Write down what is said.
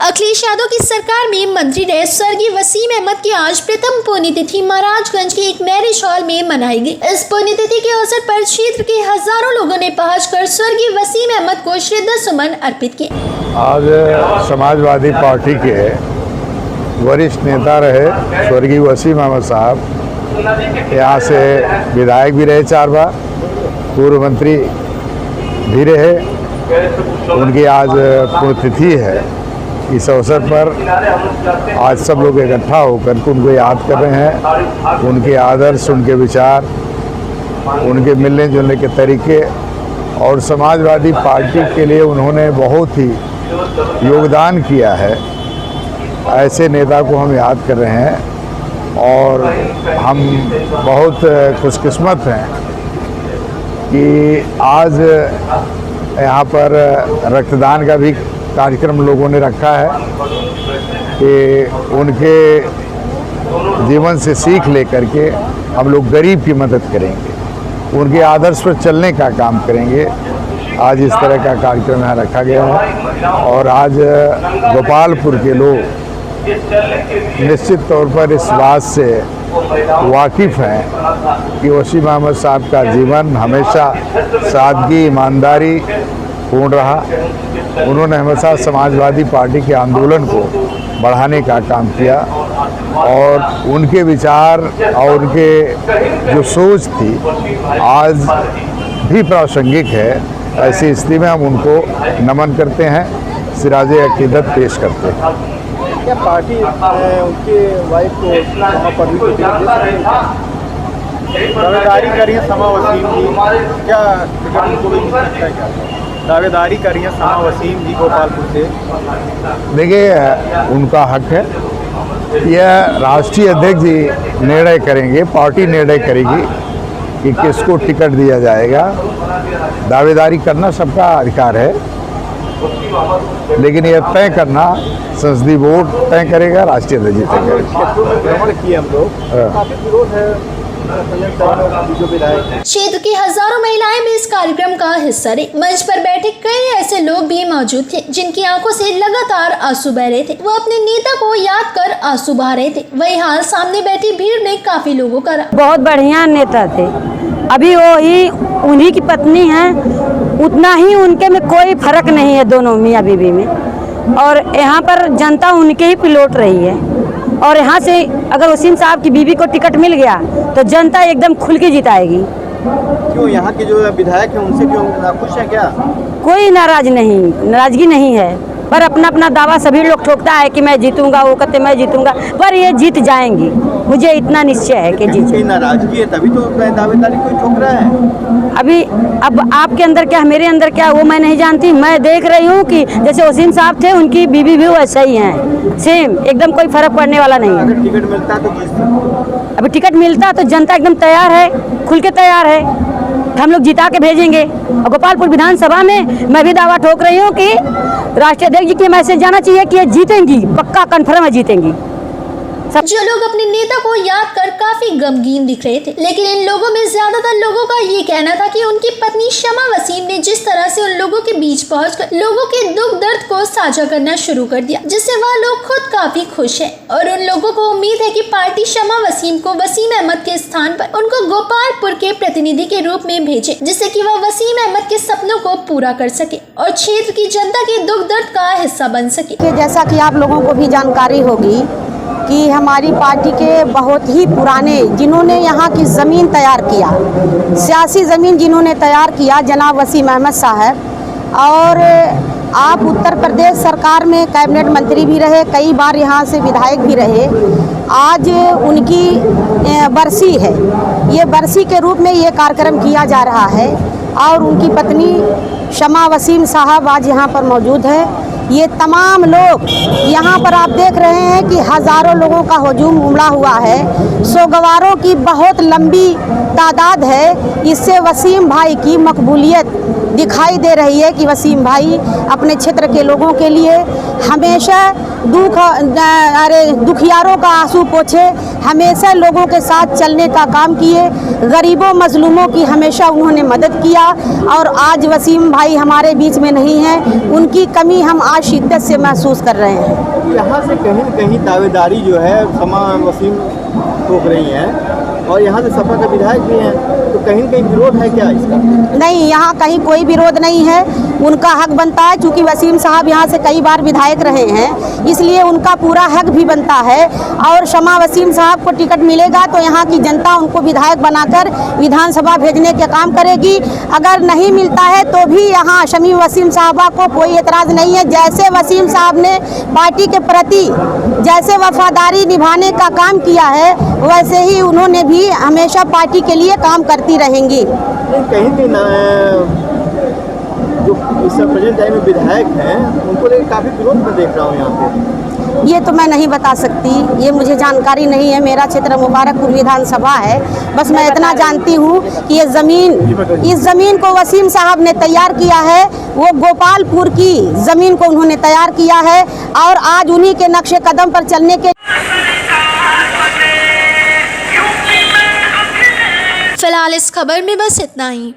अखिलेश यादव की सरकार में मंत्री रहे स्वर्गीय वसीम अहमद की आज प्रथम पुण्यतिथि महाराजगंज के एक मैरिज हॉल में मनाई गई। इस पुण्यतिथि के अवसर पर क्षेत्र के हजारों लोगों ने पहुंचकर स्वर्गीय वसीम अहमद को श्रद्धा सुमन अर्पित किए। आज समाजवादी पार्टी के वरिष्ठ नेता रहे स्वर्गीय वसीम अहमद साहब यहाँ से विधायक भी रहे 4 बार, पूर्व मंत्री भी रहे। उनकी आज पुण्यतिथि है। इस अवसर पर आज सब लोग इकट्ठा होकर उनको याद कर रहे हैं। उनके आदर्श, उनके विचार, उनके मिलने जुलने के तरीके और समाजवादी पार्टी के लिए उन्होंने बहुत ही योगदान किया है। ऐसे नेता को हम याद कर रहे हैं और हम बहुत खुशकिस्मत हैं कि आज यहाँ पर रक्तदान का भी कार्यक्रम लोगों ने रखा है कि उनके जीवन से सीख लेकर के हम लोग गरीब की मदद करेंगे, उनके आदर्श पर चलने का काम करेंगे। आज इस तरह का कार्यक्रम यहाँ रखा गया है और आज गोपालपुर के लोग निश्चित तौर पर इस बात से वाकिफ़ हैं कि वसीम अहमद साहब का जीवन हमेशा सादगी, ईमानदारी पूर्ण रहा। उन्होंने हमेशा समाजवादी पार्टी के आंदोलन को बढ़ाने का काम किया और उनके विचार और उनके जो सोच थी आज भी प्रासंगिक है। ऐसी स्थिति में हम उनको नमन करते हैं, सिराजे अकीदत पेश करते हैं। क्या पार्टी उनके वाइफ को वहाँ पर भी दावेदारी कर रही है समा वसीम जी? क्या टिकट उनको भी मिल सकता है? क्या दावेदारी कर रही है समा वसीम जी गोपालपुर से? देखिए, उनका हक है। यह राष्ट्रीय अध्यक्ष जी निर्णय करेंगे, पार्टी निर्णय करेगी कि किसको टिकट दिया जाएगा। दावेदारी करना सबका अधिकार है, लेकिन यह तय करना संसदीय बोर्ड तय करेगा, राष्ट्रीय अध्यक्ष जी तय करेगा। भ्रमण किए हम लोग, काफी विरोध है क्षेत्र की हजारों महिलाएं भी इस कार्यक्रम का हिस्सा रही। मंच पर बैठे कई ऐसे लोग भी मौजूद थे जिनकी आंखों से लगातार आंसू बह रहे थे। वो अपने नेता को याद कर आंसू बहा रहे थे। वही हाल सामने बैठी भीड़ में काफी लोगों का रहा। बहुत बढ़िया नेता थे। अभी वो ही उन्हीं की पत्नी है, उतना ही उनके में कोई फर्क नहीं है दोनों मियाँ बीवी में। और यहाँ पर जनता उनके ही पिलोट रही है और यहाँ से अगर वसीम साहब की बीवी को टिकट मिल गया तो जनता एकदम खुल के जिताएगी। क्यों यहाँ के जो विधायक हैं उनसे क्यों खुश है? क्या कोई नाराजगी नहीं है, पर अपना अपना दावा सभी लोग ठोकता है कि मैं जीतूंगा, वो कहते मैं जीतूंगा, पर ये जीत जाएंगी। मुझे इतना निश्चय है कि जीत। नाराजगी है तभी तो दावेदारी कोई ठोक रहा है। अभी अब आपके अंदर क्या, मेरे अंदर क्या, वो मैं नहीं जानती। मैं देख रही हूँ कि जैसे वसीम साहब थे, उनकी बीवी भी वैसे ही हैं, सेम, एकदम कोई फर्क पड़ने वाला नहीं है। अगर टिकट मिलता तो अभी टिकट मिलता तो जनता एकदम तैयार है, खुल के तैयार है, हम लोग जिता के भेजेंगे। और गोपालपुर विधानसभा में मैं भी दावा ठोक रही हूँ कि राष्ट्रीय अध्यक्ष जी के मैसेज जाना चाहिए कि ये जीतेंगी, पक्का कन्फर्म है जीतेंगी। जो लोग अपने नेता को याद कर काफी गमगीन दिख रहे थे, लेकिन इन लोगों में ज्यादातर लोगों का ये कहना था कि उनकी पत्नी शमा वसीम ने जिस तरह से उन लोगों के बीच पहुंचकर लोगों के दुख दर्द को साझा करना शुरू कर दिया, जिससे वह लोग खुद काफी खुश हैं। और उन लोगों को उम्मीद है कि पार्टी शमा वसीम को वसीम अहमद के स्थान पर उनको गोपालपुर के प्रतिनिधि के रूप में भेजे, जिससे कि वह वसीम अहमद के सपनों को पूरा कर सके और क्षेत्र की जनता के दुख दर्द का हिस्सा बन सके। जैसा कि आप लोगों को भी जानकारी होगी कि हमारी पार्टी के बहुत ही पुराने, जिन्होंने यहाँ की ज़मीन तैयार किया, सियासी ज़मीन जिन्होंने तैयार किया, जनाब वसीम अहमद साहब। और आप उत्तर प्रदेश सरकार में कैबिनेट मंत्री भी रहे, कई बार यहाँ से विधायक भी रहे। आज उनकी बरसी है, ये बरसी के रूप में ये कार्यक्रम किया जा रहा है और उनकी पत्नी शमा वसीम साहब आज यहाँ पर मौजूद है। ये तमाम लोग यहाँ पर आप देख रहे हैं कि हज़ारों लोगों का हुजूम उमड़ा हुआ है। सोगवारों की बहुत लंबी तादाद है। इससे वसीम भाई की मकबूलियत दिखाई दे रही है कि वसीम भाई अपने क्षेत्र के लोगों के लिए हमेशा दुखियारों का आंसू पोंछे, हमेशा लोगों के साथ चलने का काम किए, गरीबों मजलूमों की हमेशा उन्होंने मदद किया। और आज वसीम भाई हमारे बीच में नहीं हैं, उनकी कमी हम आज शिद्दत से महसूस कर रहे हैं। यहाँ से कहीं न कहीं दावेदारी जो है समा वसीम ठोक रही हैं और यहाँ से सपा के विधायक भी हैं, तो कहीं न कहीं विरोध है क्या इसका? नहीं, यहाँ कहीं कोई विरोध नहीं है, उनका हक बनता है। चूँकि वसीम साहब यहाँ से कई बार विधायक रहे हैं, इसलिए उनका पूरा हक भी बनता है। और शमा वसीम साहब को टिकट मिलेगा तो यहाँ की जनता उनको विधायक बनाकर विधानसभा भेजने के काम करेगी। अगर नहीं मिलता है तो भी यहाँ शमी वसीम साहबा को कोई एतराज़ नहीं है। जैसे वसीम साहब ने पार्टी के प्रति जैसे वफादारी निभाने का काम किया है, वैसे ही उन्होंने भी हमेशा पार्टी के लिए काम करती रहेंगी। कहीं भी ना जो इस प्रेजेंट टाइम में विधायक हैं उनको लेकर काफ़ी विरोध में देख रहा हूँ यहाँ पे। ये तो मैं नहीं बता सकती, ये मुझे जानकारी नहीं है। मेरा क्षेत्र मुबारकपुर विधानसभा है, बस मैं इतना जानती हूँ कि इस ज़मीन को वसीम साहब ने तैयार किया है। वो गोपालपुर की ज़मीन को उन्होंने तैयार किया है और आज उन्हीं के नक्शे कदम पर चलने के फिलहाल इस खबर में बस इतना ही।